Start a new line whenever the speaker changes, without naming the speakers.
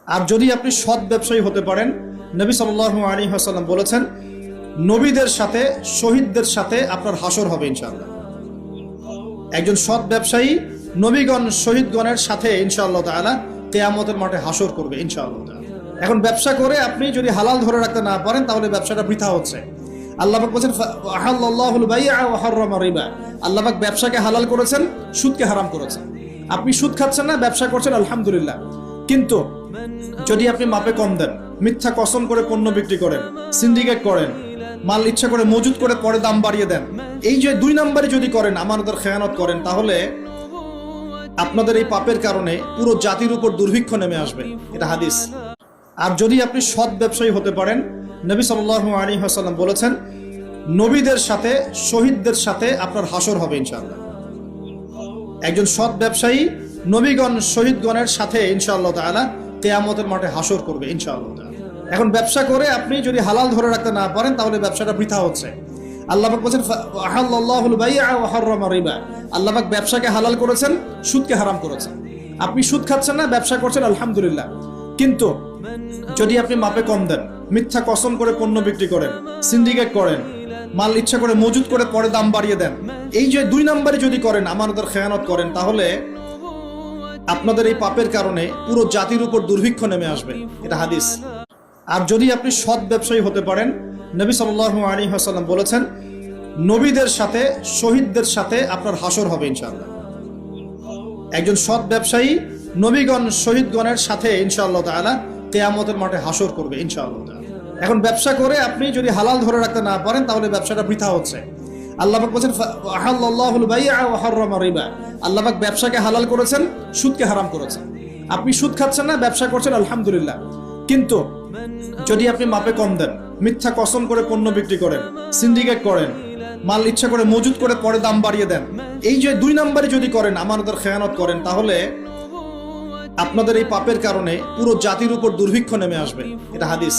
আর যদি আপনি সৎ ব্যবসায়ী হতে পারেন, নবী সাল্লাল্লাহু আলাইহি ওয়াসাল্লাম বলেছেন, নবীদের সাথে শহীদদের সাথে আপনার হাসর হবে ইনশাআল্লাহ। একজন সৎ ব্যবসায়ী নবীগণ শহীদগণের সাথে ইনশাআল্লাহ তাআলা কিয়ামতের মাঠে হাসর করবে ইনশাআল্লাহ তাআলা। এখন ব্যবসা করে আপনি যদি হালাল ধরে রাখতে না পারেন তাহলে ব্যবসাটা বৃথা হচ্ছে। আল্লাহ পাক বলেছেন আহাল্লাল্লাহুল বাই'a ওয়া হাররামা রিবা। আল্লাহ পাক ব্যবসাকে হালাল করেছেন, সুদকে হারাম করেছেন। আপনি সুদ খাচ্ছেন না, ব্যবসা করছেন, আলহামদুলিল্লাহ। কিন্তু যদি আপনি মাপে কম দেন, মিথ্যা কসম করে পণ্য বিক্রি করেন, সিন্ডিকেট করেন, মাল ইচ্ছা করে মজুত করে পরে দাম বাড়িয়ে দেন, এই যে 2 নম্বরে যদি করেন, আমানতের খেয়ানত করেন, তাহলে আপনাদের এই পাপের কারণে পুরো জাতির উপর দুর্ভিক্ষ নেমে আসবে। এটা হাদিস। আর যদি আপনি সৎ ব্যবসায়ী হতে পারেন, নবী সাল্লাল্লাহু আলাইহি ওয়াসাল্লাম বলেছেন, নবীদের সাথে শহীদদের সাথে আপনার হাসর হবে ইনশাআল্লাহ। একজন সৎ ব্যবসায়ী নবীগণ শহীদগণের সাথে ইনশাআল্লাহ তাআলা কিয়ামতের মাঠে হাসর করবে ইনশাআল্লাহ তাআলা। এখন ব্যবসা করে আপনি যদি হালাল ধরে রাখতে না পারেন তাহলে ব্যবসাটা বৃথা হচ্ছে। আল্লাহ পাক বলেছেন আহাল্লাল্লাহুল বাই'a ওয়া হাররামা রিবা। আল্লাহ পাক ব্যবসাকে হালাল করেছেন, সুদকে হারাম করেছেন। আপনি সুদ খাচ্ছেন না, ব্যবসা করছেন, আলহামদুলিল্লাহ। কিন্তু যদি আপনি মাপে কম দেন, মিথ্যা কসম করে পণ্য বিক্রি করেন, সিন্ডিকেট করেন, মাল ইচ্ছা করে মজুত করে পরে দাম বাড়িয়ে দেন, এই যে 2 নম্বরে যদি করেন, আমানতের খেয়ানত করেন, তাহলে আপনাদের এই পাপের কারণে পুরো জাতির উপর দুর্ভিক্ষ নেমে আসবে। এটা হাদিস। আর যদি আপনি সৎ ব্যবসায়ী হতে পারেন, নবী সাল্লাল্লাহু আলাইহি ওয়াসাল্লাম বলেছেন, নবীদের সাথে শহীদদের সাথে আপনার হাসর হবে ইনশাআল্লাহ। একজন সৎ ব্যবসায়ী নবীগণ শহীদগণের সাথে ইনশাআল্লাহ তাআলা কিয়ামতের মাঠে হাসর করবে ইনশাআল্লাহ তাআলা। এখন ব্যবসা করে আপনি যদি হালাল ধরে রাখতে না পারেন তাহলে ব্যবসাটা বৃথা হচ্ছে। আল্লাহ পাক বলেছেন আহাল্লাল্লাহুল বাই'a ওয়া হাররামা রিবা। আল্লাহ পাক ব্যবসাকে হালাল করেছেন, সুদকে হারাম করেছেন। আপনি সুদ খাচ্ছেন না, ব্যবসা করছেন, আলহামদুলিল্লাহ। কিন্তু যদি আপনি মাপে কম দেন, মিথ্যা কসম করে পণ্য বিক্রি করেন, সিন্ডিকেট করেন, মাল ইচ্ছা করে মজুত করে পরে দাম বাড়িয়ে দেন, এই যে 2 নম্বরে যদি করেন, আমানতের খেয়ানত করেন, তাহলে আপনাদের এই পাপের কারণে পুরো জাতির উপর দুর্ভিক্ষ নেমে আসবে। এটা হাদিস।